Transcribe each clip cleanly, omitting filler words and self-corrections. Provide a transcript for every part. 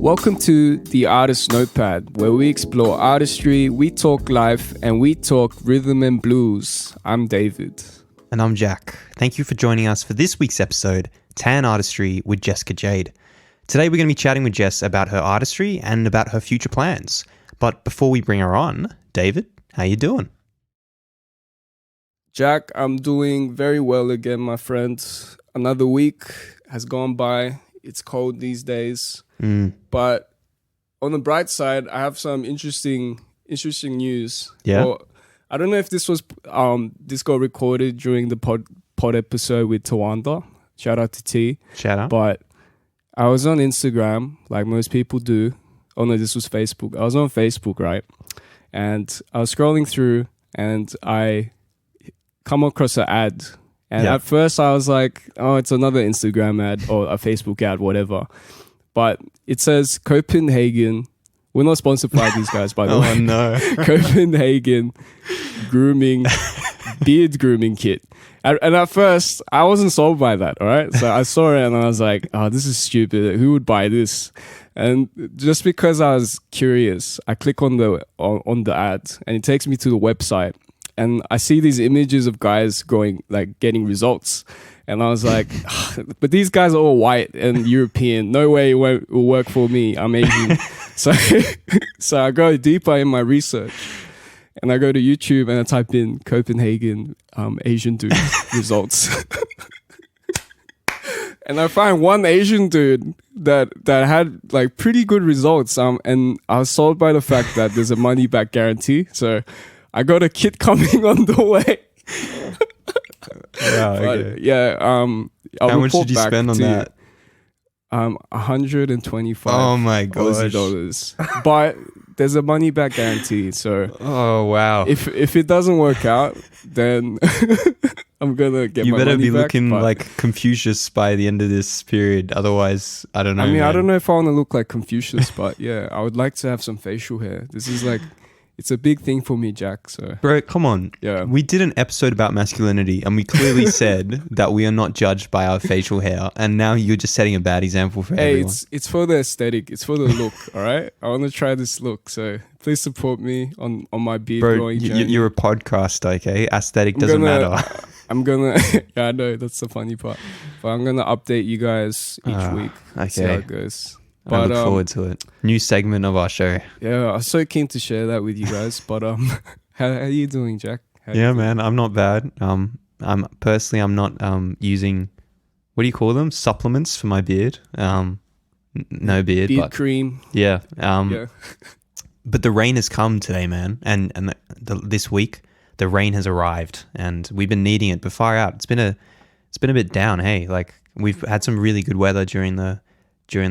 Welcome to the Artist Notepad, where we explore artistry, we talk life, and we talk rhythm and blues. I'm David. And I'm Jack. Thank you for joining us for this week's episode, Tan Artistry with Jessica Jade. Today we're going to be chatting with Jess about her artistry and about her future plans. But before we bring her on, David, how you doing? Jack, I'm doing very well again, my friend. Another week has gone by. It's cold these days. But on the bright side, I have some interesting news. Yeah. Well, I don't know if this was this got recorded during the pod episode with Tawanda. Shout out to T. Shout out. But I was on Instagram, like most people do. Oh no, this was Facebook. I was on Facebook, right? And I was scrolling through and I come across an ad. And at first I was like, oh, it's another Instagram ad or a Facebook ad, whatever. But it says Copenhagen. We're not sponsored by these guys, by the way. Oh, no. Copenhagen beard grooming kit. And at first, I wasn't sold by that, all right? So I saw it and I was like, oh, this is stupid. Who would buy this? And just because I was curious, I click on the ad and it takes me to the website. And I see these images of guys getting results. And I was like, but these guys are all white and European. No way it will work for me. I'm Asian. So I go deeper in my research. And I go to YouTube and I type in Copenhagen Asian dude results. And I find one Asian dude that had like pretty good results. And I was sold by the fact that there's a money back guarantee. So I got a kit coming on the way. Wow, okay. But, yeah. How much did you spend on that? 125. Oh my gosh. Dollars. But there's a money back guarantee. So oh wow. If it doesn't work out, then I'm gonna get my money back. You better be looking like Confucius by the end of this period. Otherwise, I don't know. I mean, man. I don't know if I want to look like Confucius, but yeah, I would like to have some facial hair. This is like, it's a big thing for me, Jack. So, bro, come on. Yeah. We did an episode about masculinity and we clearly said that we are not judged by our facial hair. And now you're just setting a bad example for everyone. It's for the aesthetic. It's for the look, all right? I want to try this look. So please support me on my beard growing journey. You're a podcaster, okay? Aesthetic doesn't matter. Yeah, I know. That's the funny part. But I'm going to update you guys each week. Okay. See how it goes. But, I look forward to it. New segment of our show. Yeah, I'm so keen to share that with you guys. But how are you doing, Jack? Yeah, man, I'm not bad. I'm not using, what do you call them? Supplements for my beard. No beard. Beard cream. Yeah. Yeah. But the rain has come today, man, and this week the rain has arrived, and we've been needing it. But far out, it's been a bit down. Hey, like we've had some really good weather during the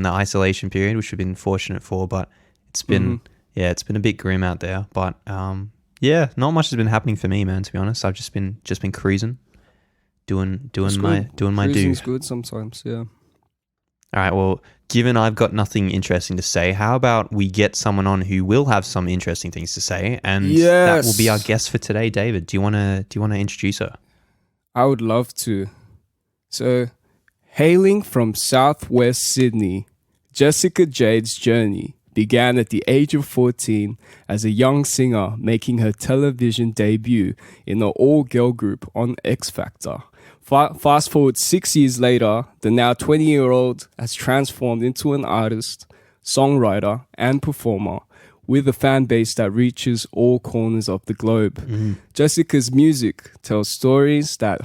isolation period, which we've been fortunate for, but it's been it's been a bit grim out there. But not much has been happening for me, man, to be honest. I've just been cruising, doing my do. Cruising's good sometimes, yeah. All right, well, given I've got nothing interesting to say, how about we get someone on who will have some interesting things to say, and that will be our guest for today, David. Do you want to introduce her? I would love to. So, hailing from southwest Sydney, Jessica Jade's journey began at the age of 14 as a young singer making her television debut in an all-girl group on XFactor. Fast forward 6 years later, the now 20-year-old has transformed into an artist, songwriter, and performer with a fan base that reaches all corners of the globe. Jessica's music tells stories that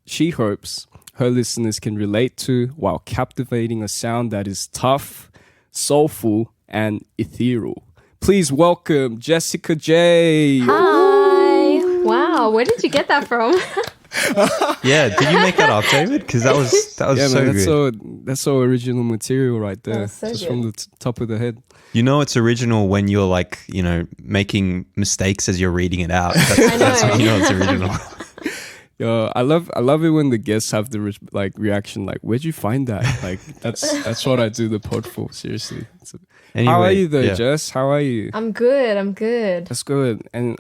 she hopes her listeners can relate to, while captivating a sound that is tough, soulful, and ethereal. Please welcome Jessica Jade. Hi. Wow, where did you get that from? Yeah, did you make that up, David? Because that was Yeah, so man, good. that's so original material right there. So just good. from the top of the head. You know it's original when you're like, making mistakes as you're reading it out. I know. That's when you know it's original. Yeah, I love it when the guests have the reaction like, "Where'd you find that?" Like that's what I do the pod for. Seriously. Anyway, how are you though, Jess? How are you? I'm good. That's good. And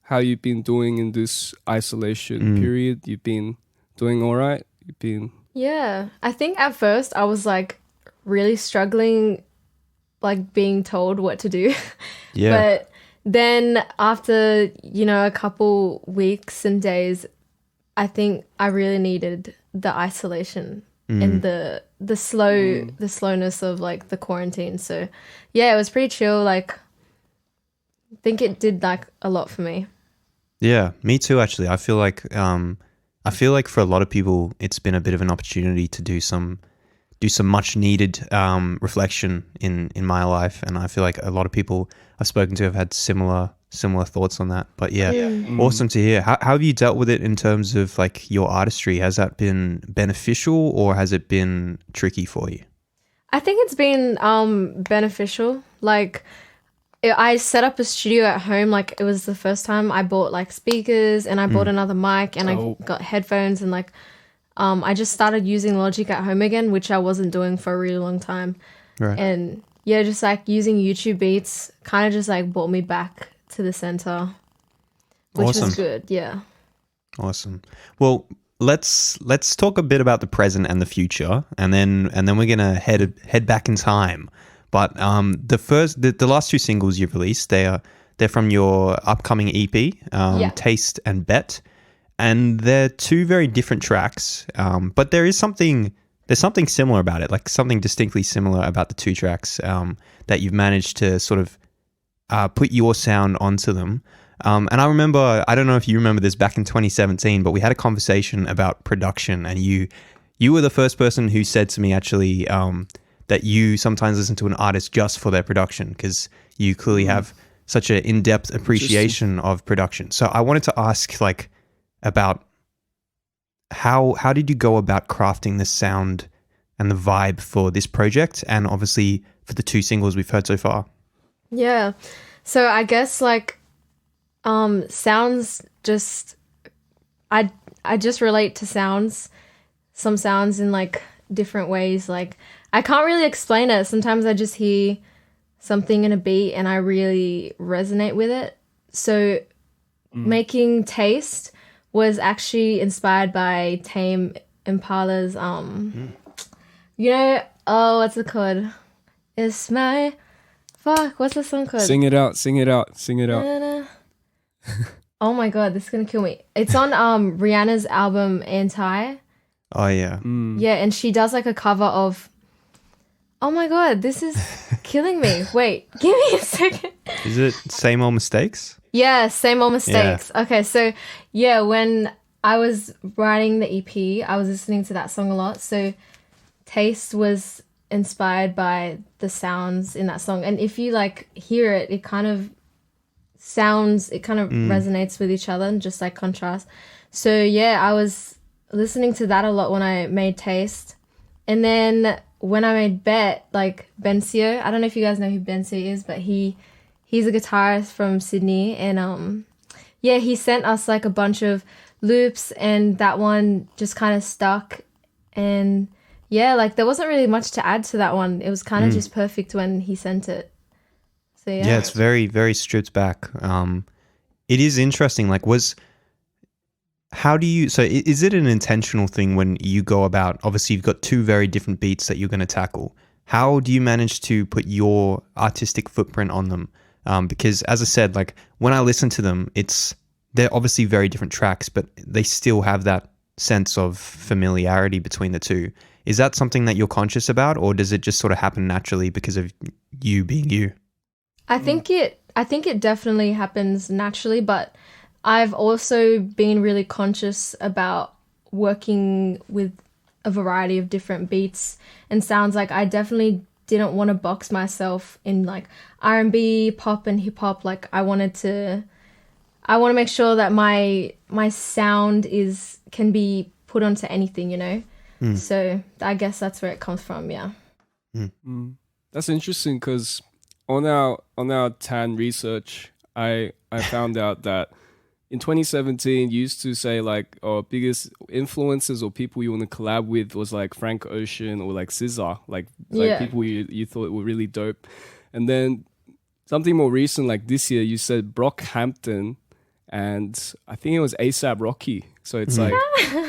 how you been doing in this isolation period? You've been doing all right? You've been Yeah. I think at first I was like really struggling, like being told what to do. Yeah. But then after, a couple weeks and days, I think I really needed the isolation and the slowness of like the quarantine. So yeah, it was pretty chill. Like, I think it did like a lot for me. Yeah, me too. Actually, I feel like for a lot of people, it's been a bit of an opportunity to do some much needed reflection in my life, and I feel like a lot of people I've spoken to have had similar thoughts on that. But yeah, awesome to hear. How have you dealt with it in terms of like your artistry? Has that been beneficial or has it been tricky for you? I think it's been beneficial. Like, I set up a studio at home. Like, it was the first time I bought like speakers, and I bought another mic, and I got headphones, and like I just started using Logic at home again, which I wasn't doing for a really long time. Right. And yeah, just like using YouTube beats kind of just like brought me back to the center, which was good. Yeah. Awesome. Well, let's talk a bit about the present and the future, and then we're gonna head back in time. But the last two singles you've released, they're from your upcoming EP, Taste and Bet, and they're two very different tracks. But there's something similar about it, like something distinctly similar about the two tracks that you've managed to sort of put your sound onto them. And I remember, I don't know if you remember this back in 2017, but we had a conversation about production, and you were the first person who said to me actually that you sometimes listen to an artist just for their production, because you clearly have such an in-depth appreciation of production. So I wanted to ask like about how did you go about crafting the sound and the vibe for this project, and obviously for the two singles we've heard so far? Yeah. So I guess like sounds just I just relate to sounds, some sounds in like different ways. Like, I can't really explain it. Sometimes I just hear something in a beat and I really resonate with it. So making Taste was actually inspired by Tame Impala's what's it called? It's my what's the song called? Sing it out. Oh my god, this is gonna kill me. It's on Rihanna's album Anti. Oh yeah. Yeah, and she does like a cover of, oh my god, this is killing me. Wait, give me a second. Is it Same Old Mistakes? Yeah, Same Old Mistakes. Yeah. Okay, so yeah, when I was writing the EP, I was listening to that song a lot. So Taste was inspired by the sounds in that song. And if you like hear it, it kind of resonates with each other and just like contrast. So yeah, I was listening to that a lot when I made Taste. And then when I made Bet, like Bencio, I don't know if you guys know who Bencio is, but he's a guitarist from Sydney, and he sent us like a bunch of loops, and that one just kind of stuck. And yeah, like there wasn't really much to add to that one. It was kind of just perfect when he sent it. So yeah, it's very, very stripped back. It is interesting. Like, is it an intentional thing when you go about, obviously you've got two very different beats that you're going to tackle. How do you manage to put your artistic footprint on them? Because as I said, like when I listen to them, they're obviously very different tracks, but they still have that sense of familiarity between the two. Is that something that you're conscious about, or does it just sort of happen naturally because of you being you? I think it definitely happens naturally, but I've also been really conscious about working with a variety of different beats and sounds. Like, I definitely didn't want to box myself in like R&B, pop and hip hop. Like, I want to make sure that my sound can be put onto anything, you know? So I guess that's where it comes from, yeah. That's interesting, because on our TAN research, I found out that in 2017, you used to say like our biggest influences or people you want to collab with was like Frank Ocean or like SZA, like people you thought were really dope. And then something more recent, like this year, you said Brockhampton and I think it was ASAP Rocky. So it's like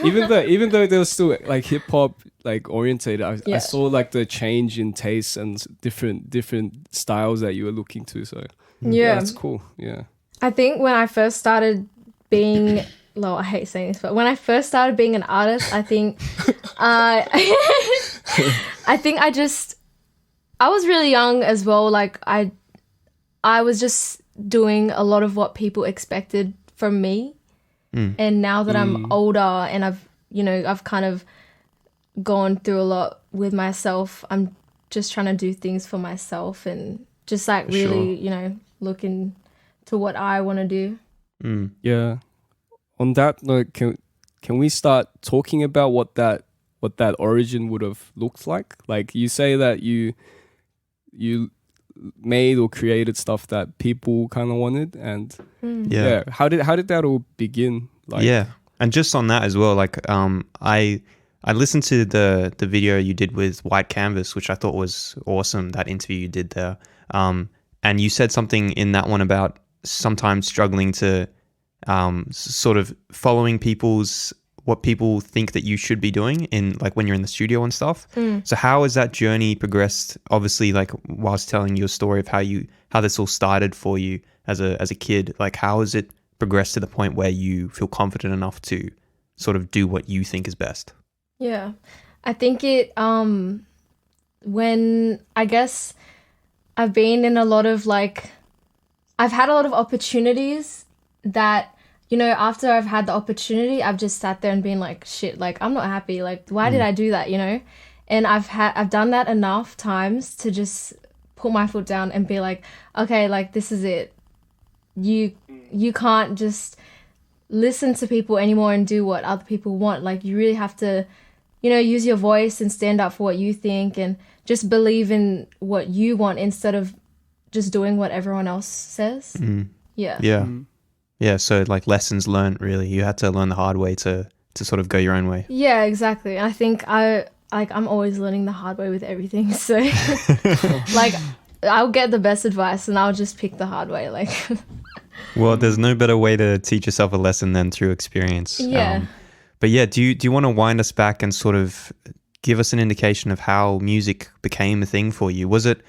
even though they were still like hip hop like orientated, I saw like the change in taste and different styles that you were looking to. So that's cool. Yeah, I think when I first started being, well, I hate saying this, but when I first started being an artist, I think I was really young as well. Like I was just doing a lot of what people expected from me. And now that I'm older and I've kind of gone through a lot with myself, I'm just trying to do things for myself and just like really, looking to what I want to do. Yeah. On that note, can we start talking about what that origin would have looked like? Like you say that you made or created stuff that people kind of wanted, and how did that all begin? Like, and just on that as well, like I listened to the video you did with White Canvas, which I thought was awesome, that interview you did there, and you said something in that one about sometimes struggling to sort of following what people think that you should be doing in like when you're in the studio and stuff. So how has that journey progressed? Obviously, like whilst telling your story of how this all started for you as a kid, like how has it progressed to the point where you feel confident enough to sort of do what you think is best? Yeah, I think it when I guess I've been in a lot of like, I've had a lot of opportunities that, after I've had the opportunity, I've just sat there and been like, shit, like, I'm not happy. Like, why did I do that, And I've done that enough times to just put my foot down and be like, okay, like, this is it. You can't just listen to people anymore and do what other people want. Like, you really have to, use your voice and stand up for what you think and just believe in what you want instead of just doing what everyone else says. Yeah, so like lessons learned, really. You had to learn the hard way to sort of go your own way. Yeah, exactly. I think I'm always learning the hard way with everything. So like I'll get the best advice and I'll just pick the hard way. Like well, there's no better way to teach yourself a lesson than through experience. Yeah. But yeah, do you want to wind us back and sort of give us an indication of how music became a thing for you? Was it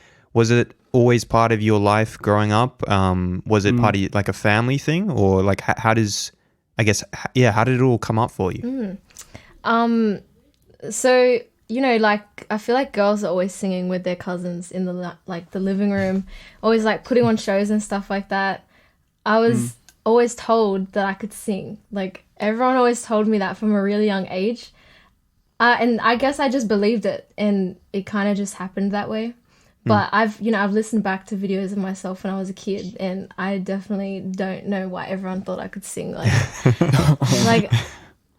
always part of your life growing up? Was it part of like a family thing, or like how did it all come up for you? So like I feel like girls are always singing with their cousins in the living room, always like putting on shows and stuff like that. I was always told that I could sing. Like everyone always told me that from a really young age, and I guess I just believed it, and it kind of just happened that way. But I've listened back to videos of myself when I was a kid, and I definitely don't know why everyone thought I could sing. Like,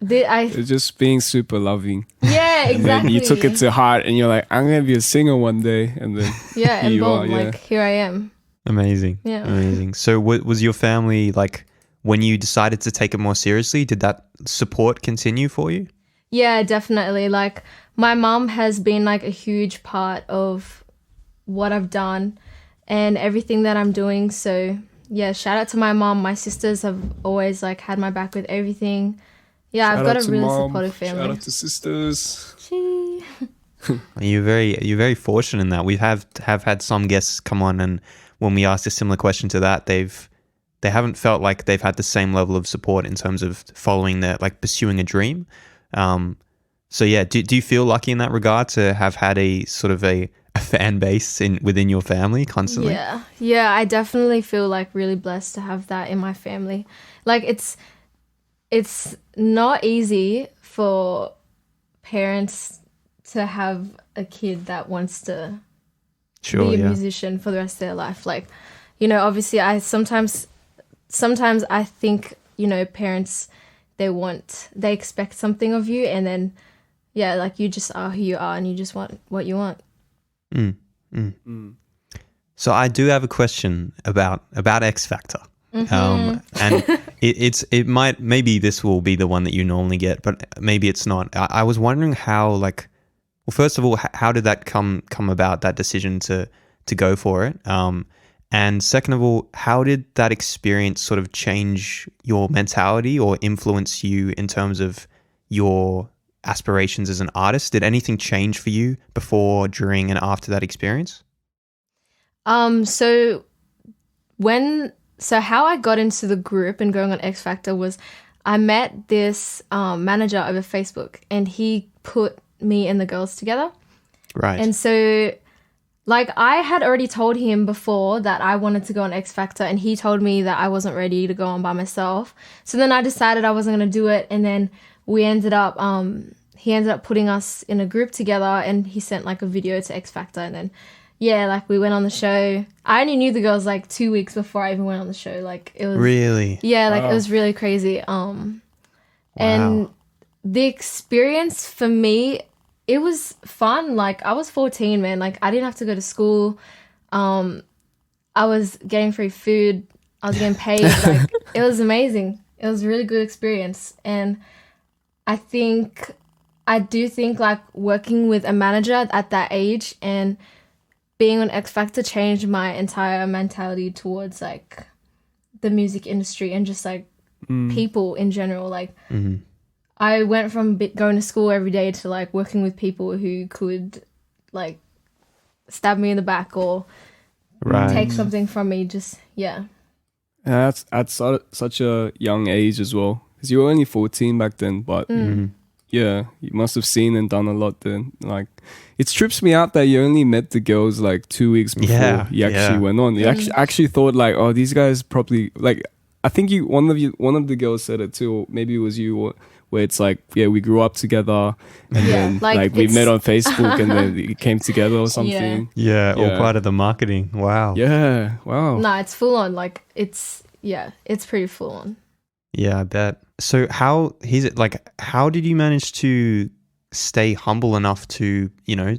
It's just being super loving. Yeah, exactly. And then you took it to heart, and you're like, I'm gonna be a singer one day, and then and boom, like here I am. Amazing. Yeah, amazing. So, was your family like when you decided to take it more seriously? Did that support continue for you? Yeah, definitely. Like my mom has been like a huge part of what I've done and everything that I'm doing. So yeah, shout out to my mom. My sisters have always like had my back with everything. Yeah, I've got a really supportive family. Shout out to sisters. Gee. You're very fortunate in that. We have had some guests come on, and when we asked a similar question to that, they haven't felt like they've had the same level of support in terms of following their like pursuing a dream. So yeah, do you feel lucky in that regard to have had a sort of a fan base within your family constantly? Yeah, I definitely feel like really blessed to have that in my family. Like it's not easy for parents to have a kid that wants to be a musician for the rest of their life. Like, obviously I sometimes I think, parents, they expect something of you, and then like you just are who you are and you just want what you want. So I do have a question about XFactor. And it might, maybe this will be the one that you normally get, but maybe it's not. I was wondering how, like, well, first of all, how did that come about, that decision to go for it? And second of all, how did that experience sort of change your mentality or influence you in terms of your aspirations as an artist? Did anything change for you before, during, and after that experience? So how I got into the group and going on XFactor was I met this manager over Facebook, and he put me and the girls together. Right. And so, like, I had already told him before that I wanted to go on XFactor, and he told me that I wasn't ready to go on by myself. So then I decided I wasn't going to do it, and then we ended up, he ended up putting us in a group together, and he sent, like, a video to XFactor, and then, yeah, like, we went on the show. I only knew the girls, like, 2 weeks before I even went on the show. Like, it was... Really? Yeah, like, It was really crazy. And the experience for me... It was fun. Like, I was 14, man. Like, I didn't have to go to school. I was getting free food. I was getting paid. Like, it was amazing. It was a really good experience. And I do think, like, working with a manager at that age and being on XFactor changed my entire mentality towards, like, the music industry and just, like, people in general. Like, I went from going to school every day to, like, working with people who could, like, stab me in the back or take something from me. Just, yeah. And that's at such a young age as well. Because you were only 14 back then, but yeah, you must have seen and done a lot then. Like, it trips me out that you only met the girls, like, 2 weeks before you actually went on. You actually thought, like, oh, these guys probably, like, I think one of the girls said it too, or maybe it was you, where it's like, yeah, we grew up together, and then like we met on Facebook, and then it came together or something. Yeah, all part of the marketing. Wow. Yeah, wow. No, it's full on. Like, it's pretty full on. Yeah, I bet. So how did you manage to stay humble enough to, you know,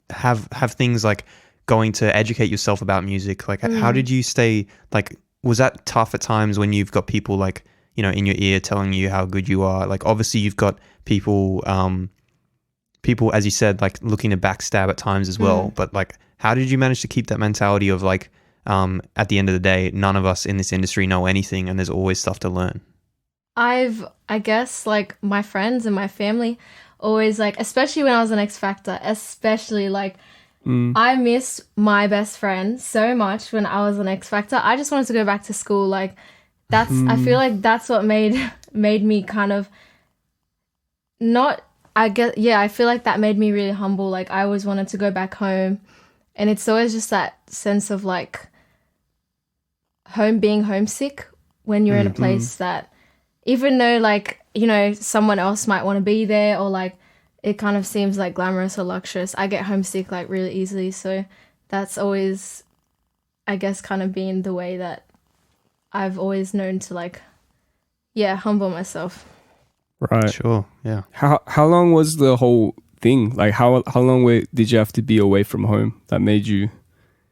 have things like going to educate yourself about music? Like, how did you stay, like, was that tough at times when you've got people, like, you know, in your ear telling you how good you are? Like, obviously you've got people, as you said, like, looking to backstab at times as well. But, like, how did you manage to keep that mentality of, like, at the end of the day, none of us in this industry know anything, and there's always stuff to learn? I guess, like, my friends and my family always, like, especially when I was on XFactor, especially, like, I miss my best friend so much when I was on XFactor. I just wanted to go back to school. Like, I feel like that's what made me kind of I feel like that made me really humble. Like, I always wanted to go back home, and it's always just that sense of, like, being homesick when you're in a place that, even though, like, you know, someone else might want to be there, or, like, it kind of seems like glamorous or luxurious, I get homesick, like, really easily. So that's always, I guess, kind of been the way that I've always known to, like, humble myself. Right. Sure. Yeah. How long was the whole thing? Like, how long did you have to be away from home that made you?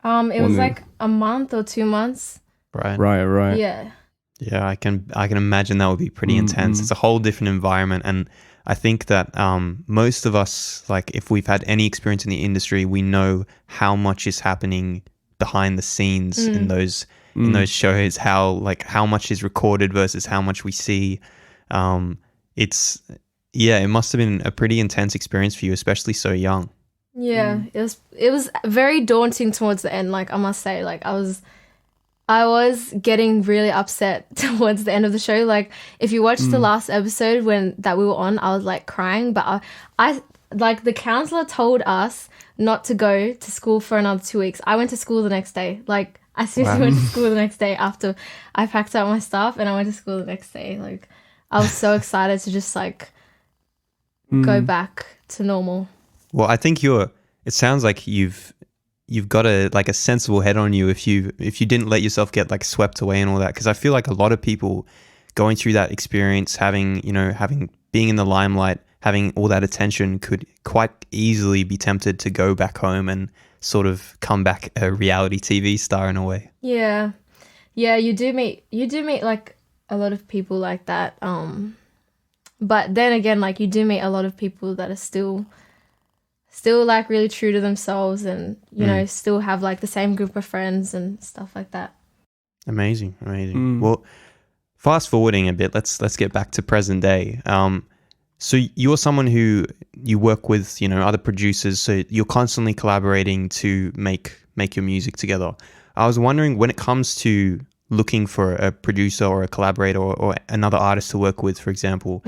It was like a month or 2 months. Right. Yeah. Yeah, I can imagine that would be pretty intense. It's a whole different environment, and I think that most of us, like, if we've had any experience in the industry, we know how much is happening behind the scenes in those shows. How much is recorded versus how much we see. It must have been a pretty intense experience for you, especially so young. Yeah, it was very daunting towards the end. Like, I must say, like, I was getting really upset towards the end of the show. Like, if you watched the last episode that we were on, I was, like, crying. But I like, the counselor told us not to go to school for another 2 weeks. I went to school the next day. Like, I seriously went to school the next day after I packed up my stuff, and I went to school the next day. Like, I was so excited to just, like, go back to normal. Well, I think it sounds like you've got a sensible head on you if you didn't let yourself get, like, swept away and all that. Because I feel like a lot of people going through that experience, having being in the limelight, having all that attention, could quite easily be tempted to go back home and sort of come back a reality TV star in a way. Yeah, you do meet like a lot of people like that. But then again, like, you do meet a lot of people that are still still like really true to themselves, and you know, still have like the same group of friends and stuff like that. Amazing. Well, fast forwarding a bit, let's get back to present day. So you're someone who you work with, you know, other producers, so you're constantly collaborating to make your music together. I was wondering, when it comes to looking for a producer or a collaborator or another artist to work with, for example,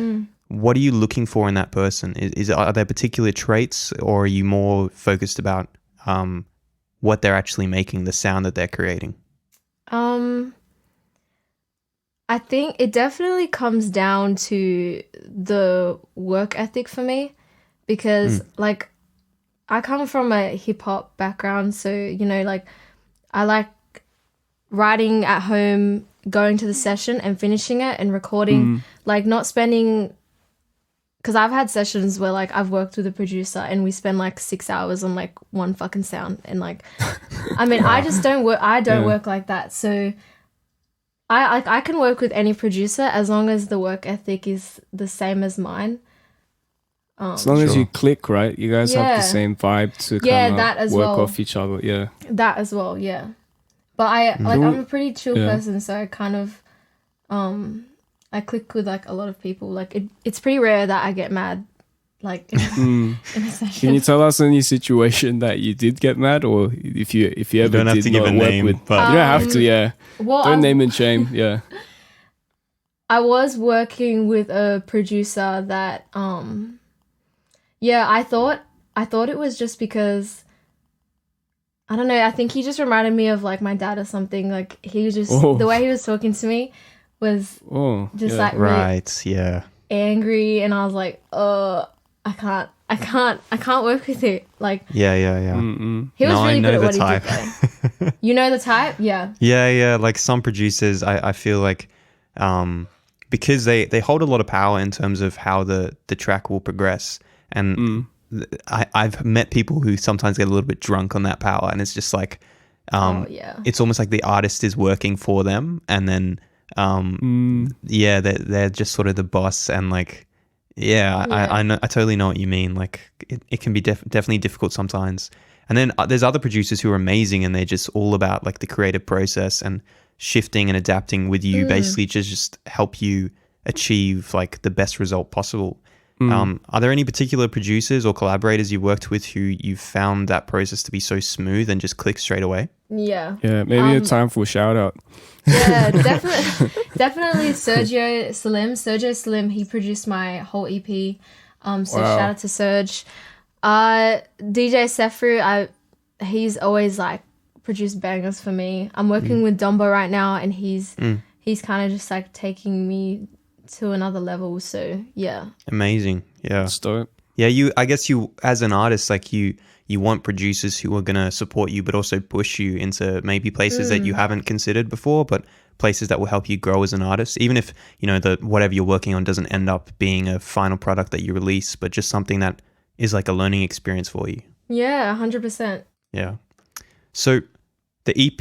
what are you looking for in that person? Are there particular traits, or are you more focused about what they're actually making, the sound that they're creating? I think it definitely comes down to the work ethic for me, because like I come from a hip hop background, so you know, like I like writing at home, going to the session and finishing it and recording, like not spending, because I've had sessions where like I've worked with a producer and we spend like 6 hours on like one fucking sound, and like I mean, I just don't work. I don't work like that. So I can work with any producer as long as the work ethic is the same as mine. As long as you click, right? You guys have the same vibe to kind of work off each other. Yeah, that as well. Yeah, but I'm a pretty chill person, so I kind of I click with like a lot of people. Like it's pretty rare that I get mad. Like in a session. Can you tell us any situation that you did get mad, or if you ever don't have did to give not a work name, with? but You don't have to. Yeah, well, don't name and shame. Yeah. I was working with a producer that I thought it was just because, I don't know, I think he just reminded me of like my dad or something. Like he was just the way he was talking to me was just like really angry, and I was like, I can't work with it. Like yeah. He was really good at what he type. did though. You know the type? Yeah. Yeah. Like some producers, I feel like because they hold a lot of power in terms of how the track will progress. And I've met people who sometimes get a little bit drunk on that power, and it's just like, it's almost like the artist is working for them, and then they're just sort of the boss, and like, I know, I totally know what you mean. Like it can be definitely difficult sometimes. And then there's other producers who are amazing, and they're just all about like the creative process and shifting and adapting with you, basically just help you achieve like the best result possible. Are there any particular producers or collaborators you worked with who you found that process to be so smooth and just click straight away? Yeah. Yeah, maybe a time for a shout out. Yeah, definitely Sergio Slim, he produced my whole EP. So shout out to Serge. DJ Sefru, he's always like produced bangers for me. I'm working with Dombo right now, and he's kind of just like taking me to another level. So yeah, amazing. Yeah, start. Yeah, I guess you as an artist, like you want producers who are gonna support you, but also push you into maybe places that you haven't considered before, but places that will help you grow as an artist. Even if you know the whatever you're working on doesn't end up being a final product that you release, but just something that is like a learning experience for you. Yeah, 100%. Yeah. So the EP.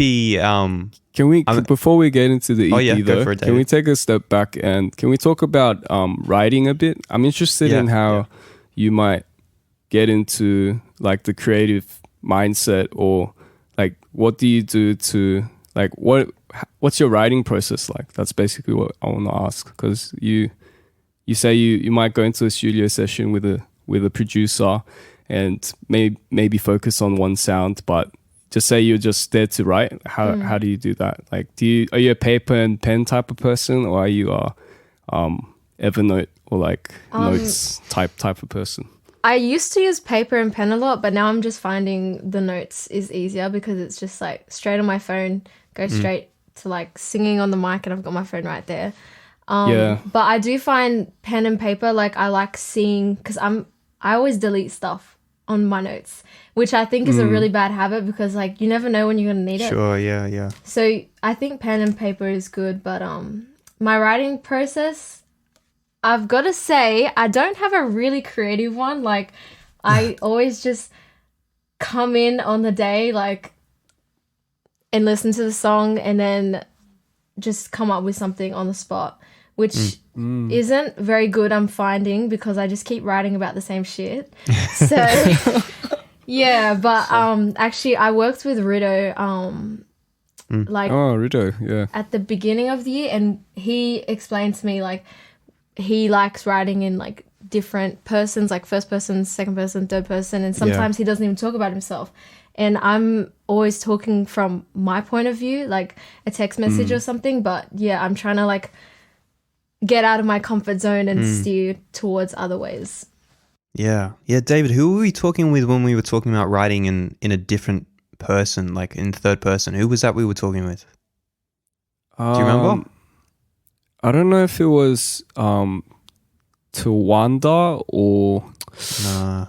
Can we before we get into the EP go for it, can we take a step back and can we talk about writing a bit? I'm interested in how you might get into like the creative mindset, or like what do you do to like what's your writing process like? That's basically what I want to ask, because you say you might go into a studio session with a producer and maybe focus on one sound, but just say you're just there to write. How do you do that? Like, are you a paper and pen type of person, or are you a Evernote or like notes type of person? I used to use paper and pen a lot, but now I'm just finding the notes is easier because it's just like straight on my phone, go straight to like singing on the mic, and I've got my phone right there. But I do find pen and paper, like I like seeing, because I always delete stuff on my notes, which I think is a really bad habit, because like you never know when you're gonna need it. Sure, yeah. So I think pen and paper is good, but my writing process, I've got to say, I don't have a really creative one. Like I always just come in on the day, like, and listen to the song, and then just come up with something on the spot. which isn't very good, I'm finding, because I just keep writing about the same shit. So yeah, but actually I worked with Rudo like Rudo, yeah. at the beginning of the year, and he explained to me like he likes writing in like different persons, like first person, second person, third person, and sometimes he doesn't even talk about himself. And I'm always talking from my point of view, like a text message or something. But yeah, I'm trying to like get out of my comfort zone and steer towards other ways. Yeah. Yeah, David, who were we talking with when we were talking about writing in a different person, like in third person? Who was that we were talking with? Do you remember? I don't know if it was Tawanda or Nah.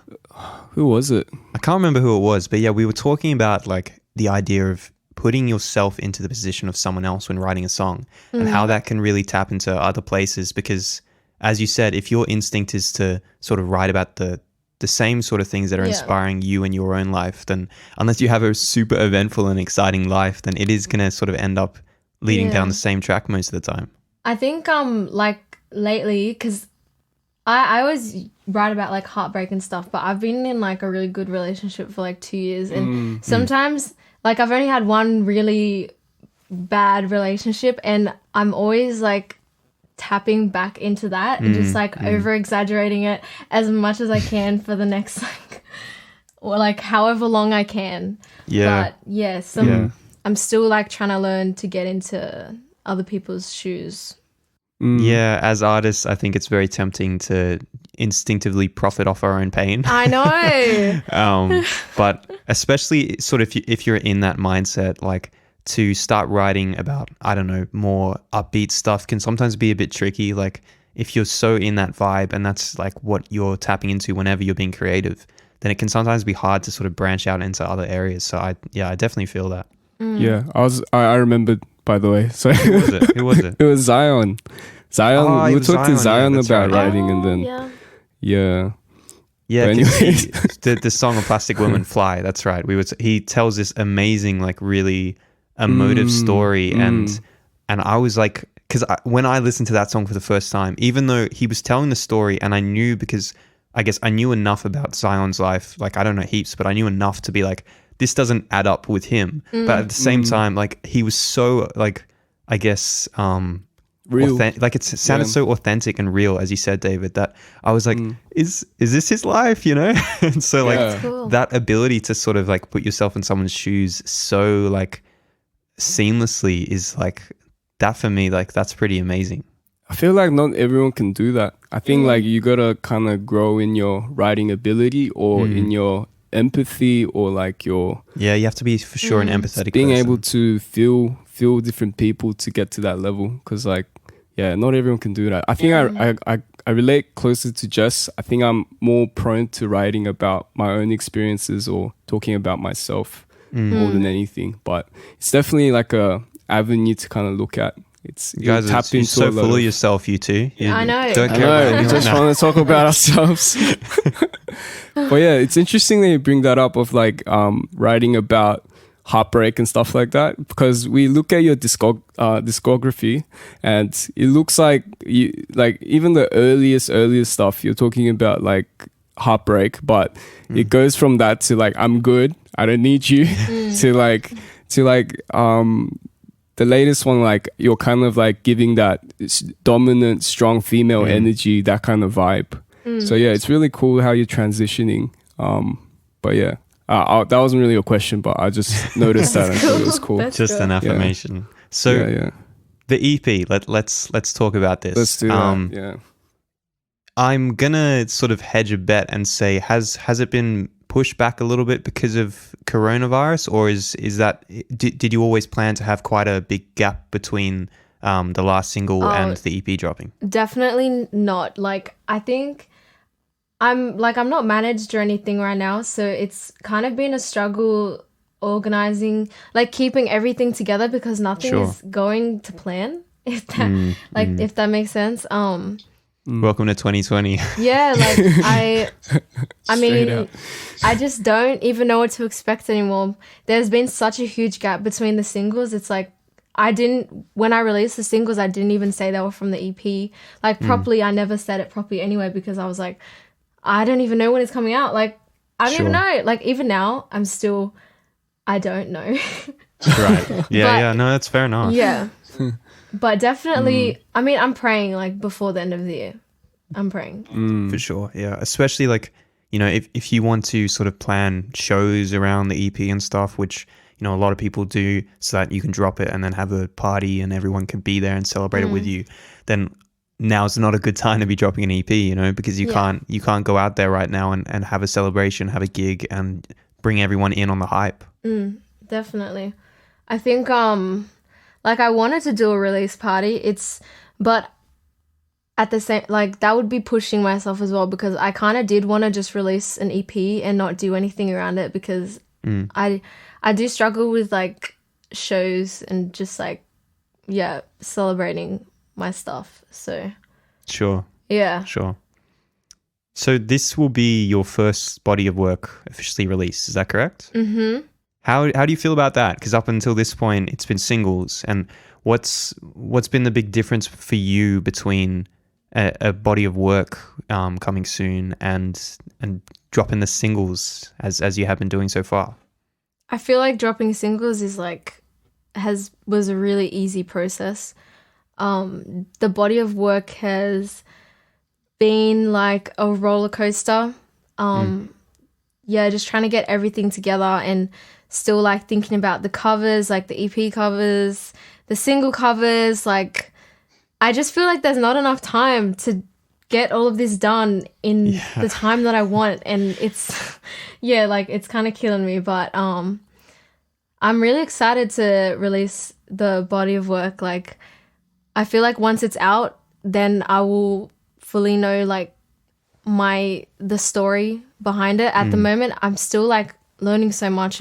who was it? I can't remember who it was, but yeah, we were talking about like the idea of putting yourself into the position of someone else when writing a song and how that can really tap into other places, because as you said, if your instinct is to sort of write about the same sort of things that are inspiring you in your own life, then unless you have a super eventful and exciting life, then it is going to sort of end up leading down the same track most of the time. I think like lately, because I always write about like heartbreak and stuff, but I've been in like a really good relationship for like 2 years, and sometimes like I've only had one really bad relationship, and I'm always like tapping back into that and just like over exaggerating it as much as I can for the next like or like however long I can. But yes, I'm still like trying to learn to get into other people's shoes. Yeah, as artists, I think it's very tempting to instinctively profit off our own pain. I know. But especially sort of if you're in that mindset, like to start writing about, I don't know, more upbeat stuff can sometimes be a bit tricky. Like if you're so in that vibe and that's like what you're tapping into whenever you're being creative, then it can sometimes be hard to sort of branch out into other areas. So I definitely feel that. Yeah, I remembered, by the way. So Who was it? Who was it? It was Zion. Oh, we talked to Zion about right. writing, and then Yeah, But anyways. the song of Plastic Woman Fly, that's right. He tells this amazing, like really emotive story, and I was like, because when I listened to that song for the first time, even though he was telling the story, and I knew, because I guess I knew enough about Zion's life, like I don't know heaps, but I knew enough to be like, this doesn't add up with him. But at the same time, like he was so like, I guess real. Like it sounded so authentic and real, as you said, David, that I was like, is this his life, you know? And so like cool. that ability to sort of like put yourself in someone's shoes so like seamlessly is like, that for me, like that's pretty amazing. I feel like not everyone can do that. I think like you gotta kind of grow in your writing ability or in your empathy, or like your you have to be for sure an empathetic being person. able to feel different people to get to that level, because like not everyone can do that. I think I relate closer to Jess. I think I'm more prone to writing about my own experiences or talking about myself more than anything, but it's definitely like a avenue to kind of look at. It's you guys are so full of yourself, you two. I know. Don't care about we anyone. just want to talk about ourselves. But yeah, it's interesting that you bring that up of like writing about heartbreak and stuff like that, because we look at your discography and it looks like you, like even the earliest stuff you're talking about like heartbreak, but it goes from that to like I'm good, I don't need you to like the latest one, like you're kind of like giving that dominant, strong female energy, that kind of vibe. So yeah, it's really cool how you're transitioning. But yeah, that wasn't really a question, but I just noticed that and thought it was cool. That's Just cool. an affirmation. So the EP, let's talk about this. Let's do that. Yeah. I'm gonna sort of hedge a bet and say, has it been pushed back a little bit because of coronavirus, or is that did you always plan to have quite a big gap between the last single and the EP dropping? Definitely not. Like I think I'm not managed or anything right now, so it's kind of been a struggle organizing, like keeping everything together, because nothing is going to plan, if that if that makes sense. Welcome to 2020. Yeah, like I mean, up. I just don't even know what to expect anymore. There's been such a huge gap between the singles. It's like I didn't, when I released the singles, I didn't even say they were from the EP. Like properly, I never said it properly anyway, because I was like, I don't even know when it's coming out. Like, I don't even know. Like, even now, I don't know. Right. Yeah, no, that's fair enough. Yeah. But definitely, I mean, I'm praying like before the end of the year. I'm praying. For sure. Yeah. Especially like, you know, if you want to sort of plan shows around the EP and stuff, which, you know, a lot of people do, so that you can drop it and then have a party and everyone can be there and celebrate it with you, then now's not a good time to be dropping an EP, you know, because you can't go out there right now and have a celebration, have a gig and bring everyone in on the hype. Definitely. I think like I wanted to do a release party, but at the same, like that would be pushing myself as well, because I kind of did want to just release an EP and not do anything around it, because I do struggle with like shows and just like celebrating my stuff. So sure. Sure. So this will be your first body of work officially released, is that correct? How do you feel about that? Because up until this point, it's been singles. And what's been the big difference for you between a body of work coming soon and dropping the singles as you have been doing so far? I feel like dropping singles is was a really easy process. The body of work has been like a roller coaster. Just trying to get everything together and still like thinking about the covers, like the EP covers, the single covers. Like, I just feel like there's not enough time to get all of this done in the time that I want. And it's, it's kind of killing me. But I'm really excited to release the body of work. Like, I feel like once it's out, then I will fully know like the story behind it. At the moment, I'm still like learning so much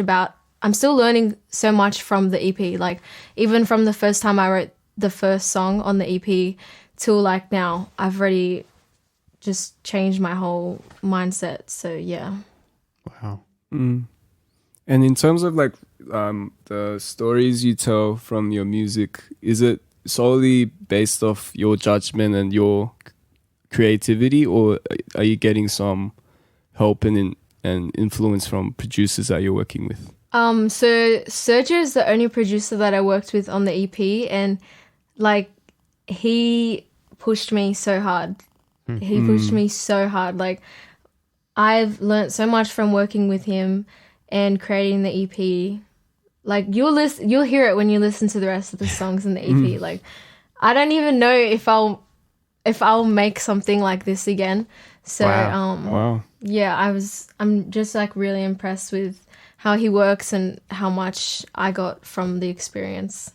from the EP. Like, even from the first time I wrote the first song on the EP till like now, I've already just changed my whole mindset. So yeah. Wow. And in terms of like the stories you tell from your music, is it solely based off your judgment and your creativity, or are you getting some help and influence from producers that you're working with? So Sergio is the only producer that I worked with on the EP, and like he pushed me so hard. Like, I've learnt so much from working with him and creating the EP. Like, you'll hear it when you listen to the rest of the songs in the EP. Like, I don't even know if I'll make something like this again. So Wow. I'm just like really impressed with how he works and how much I got from the experience.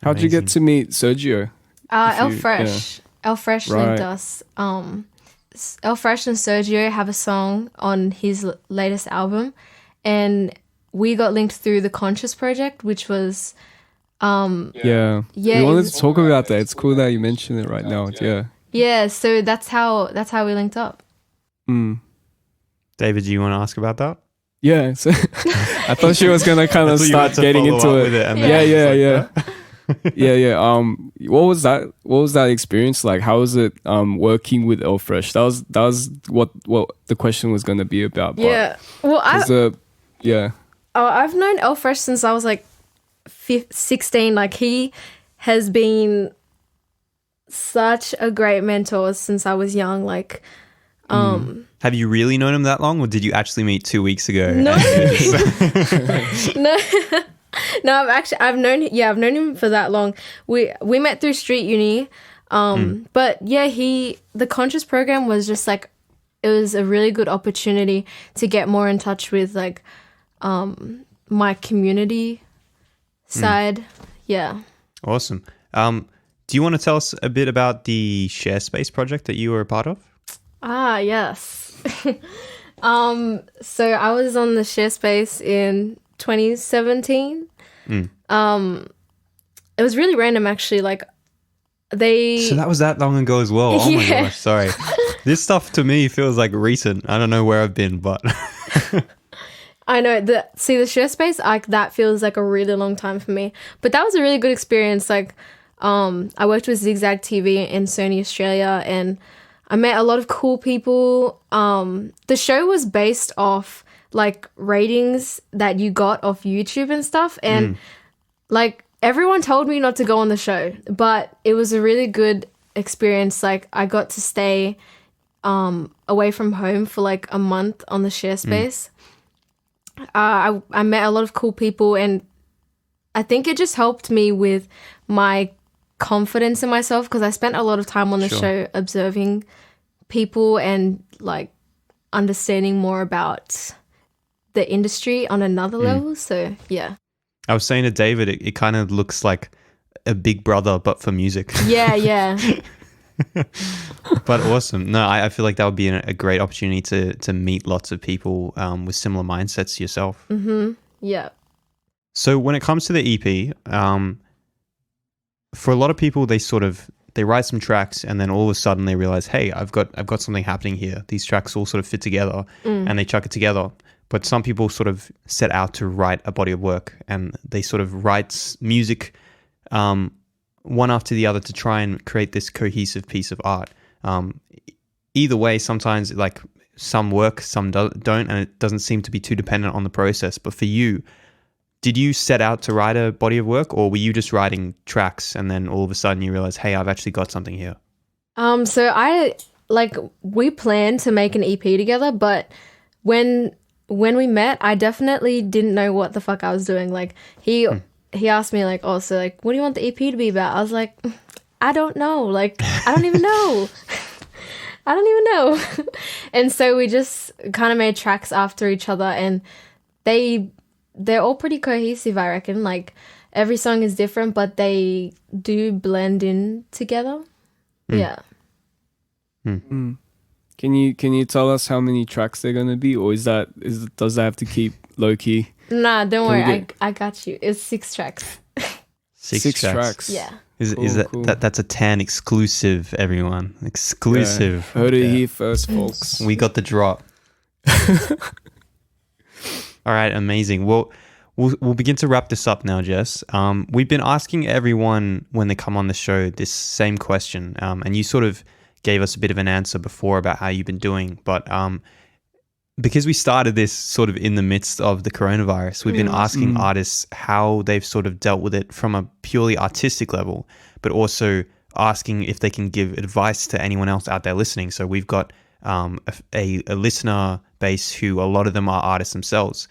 How'd you get to meet Sergio? El Fresh linked us. El Fresh and Sergio have a song on his latest album, and we got linked through the Conscious project, which was we wanted to talk about that. It's cool that you mention it right now. So that's how we linked up. David, do you want to ask about that? Yeah, so I thought she was gonna kind of start getting into it. What was that experience like? How was it working with El Fresh? That was what the question was gonna be about. I've known El Fresh since I was like 16. Like, he has been such a great mentor since I was young. Like, have you really known him that long, or did you actually meet 2 weeks ago? No. No, I've known him for that long. We met through street uni. But yeah, the Conscious program was just like, it was a really good opportunity to get more in touch with like my community side. Yeah. Awesome. Do you want to tell us a bit about the Share Space project that you were a part of? Yes. So I was on the Share Space in 2017. It was really random, actually. Like, So that was that long ago as well. Oh my gosh, sorry. This stuff to me feels like recent. I don't know where I've been, but I know the share space, like that feels like a really long time for me. But that was a really good experience. Like, I worked with Zigzag TV in Sony Australia, and I met a lot of cool people. The show was based off like ratings that you got off YouTube and stuff, and like everyone told me not to go on the show, but it was a really good experience. Like I got to stay away from home for like a month on the share space. I met a lot of cool people, and I think it just helped me with my confidence in myself, because I spent a lot of time on the show observing people and like understanding more about the industry on another level. So yeah, I was saying to David, it kind of looks like a Big Brother but for music. yeah. But awesome. No, I feel like that would be a great opportunity to meet lots of people with similar mindsets to yourself. Yeah. So when it comes to the EP, for a lot of people, they write some tracks and then all of a sudden they realize, hey, I've got something happening here. These tracks all sort of fit together, and they chuck it together. But some people sort of set out to write a body of work, and they sort of write music one after the other to try and create this cohesive piece of art. Either way, sometimes like some work, some don't, and it doesn't seem to be too dependent on the process. But for you, did you set out to write a body of work, or were you just writing tracks and then all of a sudden you realize, hey, I've actually got something here? So we planned to make an EP together, but when we met, I definitely didn't know what the fuck I was doing. Like he asked me like, oh, so like, what do you want the EP to be about? I was like, I don't know. Like, I don't even know. I don't even know. And so we just kind of made tracks after each other, and they're all pretty cohesive, I reckon. Like every song is different, but they do blend in together. Yeah. Can you tell us how many tracks they're gonna be, or does that have to keep low key? Nah, don't worry. I got you. It's 6 tracks. Six tracks. Yeah. Is that's a 10 exclusive, everyone. Exclusive. Yeah. Heard it here first, folks. We got the drop. All right, amazing. Well, we'll begin to wrap this up now, Jess. We've been asking everyone when they come on the show this same question, and you sort of gave us a bit of an answer before about how you've been doing. But because we started this sort of in the midst of the coronavirus, we've been asking artists how they've sort of dealt with it from a purely artistic level, but also asking if they can give advice to anyone else out there listening. So we've got a listener base who a lot of them are artists themselves,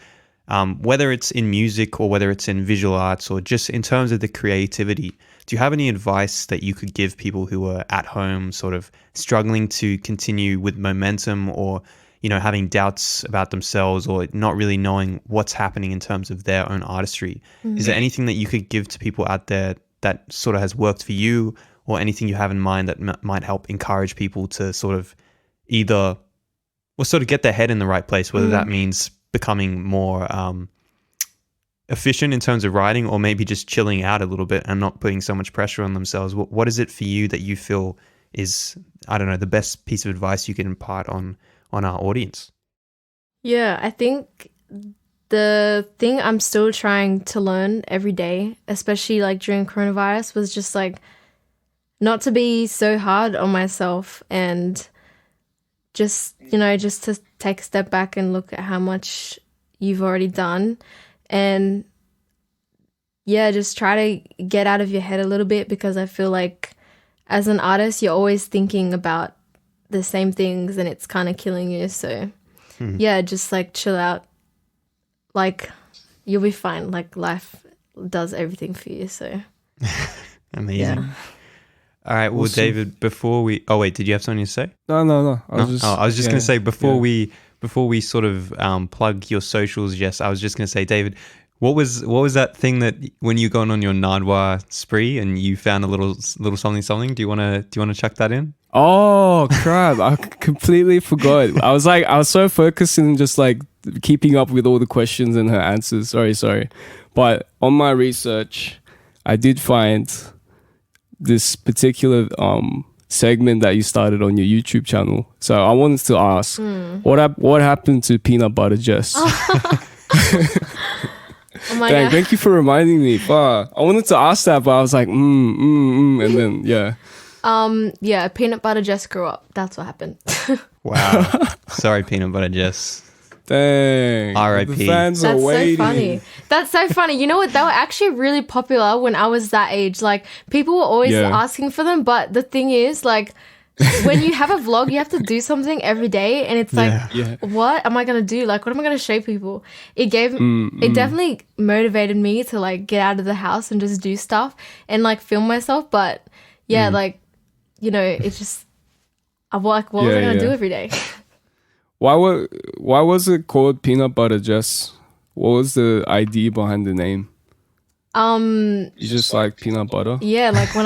whether it's in music or whether it's in visual arts or just in terms of the creativity. Do you have any advice that you could give people who are at home sort of struggling to continue with momentum, or having doubts about themselves, or not really knowing what's happening in terms of their own artistry? Is there anything that you could give to people out there that sort of has worked for you, or anything you have in mind that might help encourage people to sort of either get their head in the right place, whether that means becoming more efficient in terms of writing, or maybe just chilling out a little bit and not putting so much pressure on themselves? What is it for you that you feel is, I don't know, the best piece of advice you can impart on our audience? Yeah, I think the thing I'm still trying to learn every day, especially like during coronavirus, was just like not to be so hard on myself, and just to take a step back and look at how much you've already done, and just try to get out of your head a little bit, because I feel like as an artist, you're always thinking about the same things and it's kind of killing you. So just like chill out. Like you'll be fine. Like life does everything for you. So amazing. Yeah. All right. Well, awesome. David, before we... Oh, wait. Did you have something to say? No. I was just going to say, before we sort of plug your socials, Jess, I was just going to say, David, what was that thing that when you gone on your Nardwar spree and you found a little something? Do you want to chuck that in? Oh, crap. I completely forgot. I was so focused in just like keeping up with all the questions and her answers. Sorry. But on my research, I did find this particular segment that you started on your YouTube channel. So I wanted to ask, what happened to Peanut Butter Jess? Oh my Dang, god. thank you for reminding me. Fuck. I wanted to ask that, but I was like, and then yeah. Yeah, peanut butter Jess grew up. That's what happened. Wow. Sorry, peanut butter Jess. Dang. R.I.P. The fans are That's so waiting. funny. That's so funny. You know what? They were actually really popular when I was that age. Like, people were always Yeah. asking for them. But the thing is, like, when you have a vlog, you have to do something every day. And it's like, Yeah. what am I going to do? Like, what am I going to show people? It definitely motivated me to, like, get out of the house and just do stuff and, like, film myself. But, yeah, like, you know, it's just, what was I going to do every day? Why was it called Peanut Butter Jess? What was the idea behind the name? You just like peanut butter? Yeah, like when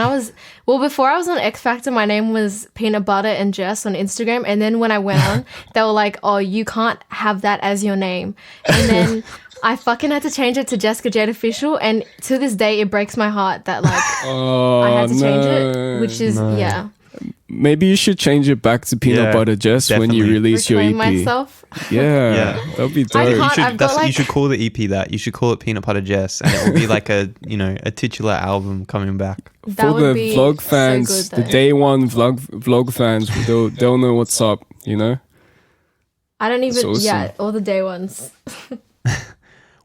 before I was on XFactor, my name was Peanut Butter and Jess on Instagram. And then when I went on, they were like, oh, you can't have that as your name. And then I fucking had to change it to Jessica Jade Official. And to this day, it breaks my heart that like I had to change it, which is, yeah. Maybe you should change it back to Peanut Yeah, Butter Jess when you definitely. release your EP. Reclaim myself. Yeah, that'd be dope. can't- I've got, like- You should call the EP that. You should call it Peanut Butter Jess, and it will be like a titular album coming back. That For would the be vlog so fans, good, the though. day one vlog fans, they'll know what's up, you know? I don't even, awesome. yeah, all the day ones.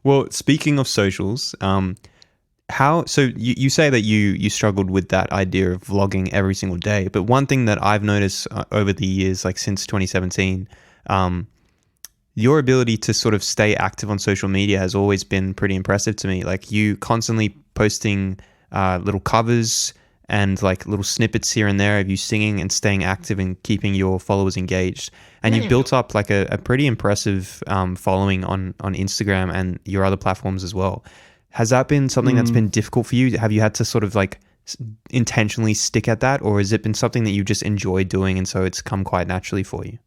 Well, speaking of socials, so you say that you struggled with that idea of vlogging every single day, but one thing that I've noticed over the years, like since 2017, your ability to sort of stay active on social media has always been pretty impressive to me. Like you constantly posting little covers and like little snippets here and there of you singing and staying active and keeping your followers engaged. And you've built up like a pretty impressive following on Instagram and your other platforms as well. Has that been something that's been difficult for you? Have you had to sort of like intentionally stick at that, or has it been something that you just enjoy doing and so it's come quite naturally for you?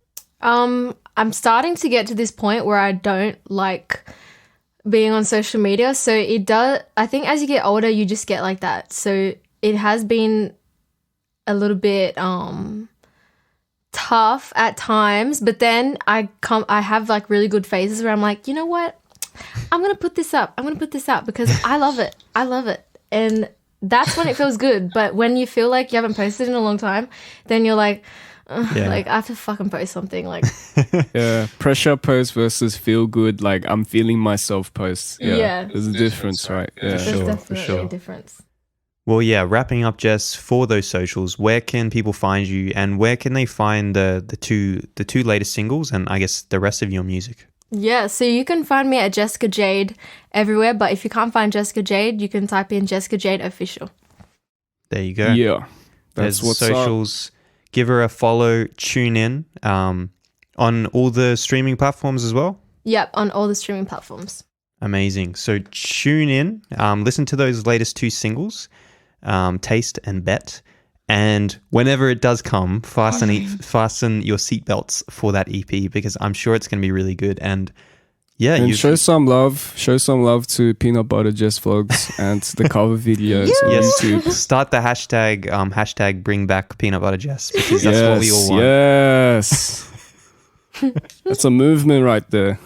I'm starting to get to this point where I don't like being on social media. So it does, I think as you get older, you just get like that. So it has been a little bit tough at times, but then I have like really good phases where I'm like, you know what? I'm going to put this up. I'm going to put this out because I love it. I love it. And that's when it feels good. But when you feel like you haven't posted in a long time, then you're like, like I have to fucking post something. Like, Yeah, pressure post versus feel good, like I'm feeling myself post. Yeah. There's a difference, right? Yeah. there's sure, for definitely sure. a difference. Well, yeah, wrapping up, Jess, for those socials, where can people find you and where can they find the two latest singles and I guess the rest of your music? Yeah, so you can find me at Jessica Jade everywhere, but if you can't find Jessica Jade, you can type in Jessica Jade Official. There you go. Yeah. That's There's what's socials. Give her a follow, tune in on all the streaming platforms as well. Yep, on all the streaming platforms. Amazing. So tune in, listen to those latest two singles, Taste and Bet. And whenever it does come, fasten your seatbelts for that EP because I'm sure it's going to be really good. And yeah, And show some love to Peanut Butter Jess vlogs and the cover videos on YouTube. Start the hashtag bring back Peanut Butter Jess because that's what we all want. Yes. That's a movement right there.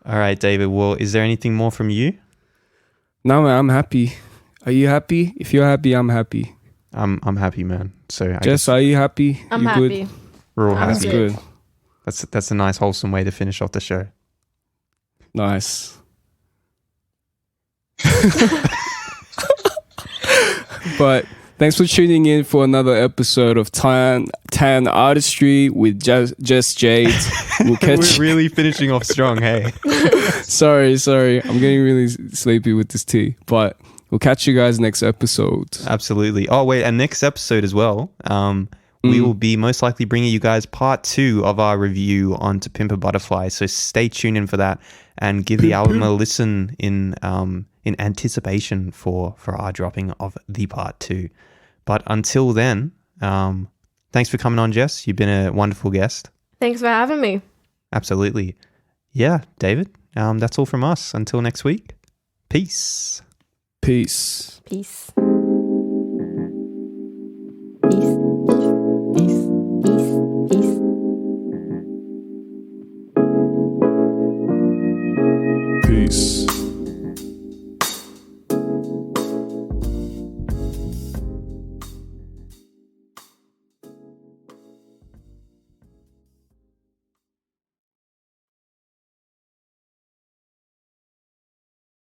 All right, David. Well, is there anything more from you? No, man, I'm happy. Are you happy? If you're happy, I'm happy. I'm happy, man. So I Jess, guess are you happy? I'm You happy. Good? we're all I'm That's happy. good. That's a nice wholesome way to finish off the show. Nice. But thanks for tuning in for another episode of Tan Artistry with Jess Jade. We'll catch. We're really finishing off strong, hey. Sorry. I'm getting really sleepy with this tea, but we'll catch you guys next episode. Absolutely. Oh wait, and next episode as well. We will be most likely bringing you guys part 2 of our review on To Pimp a Butterfly. So stay tuned in for that and give the album a listen in anticipation for our dropping of the part 2. But until then, thanks for coming on, Jess. You've been a wonderful guest. Thanks for having me. Absolutely. Yeah, David, that's all from us. Until next week. Peace. Peace. Peace.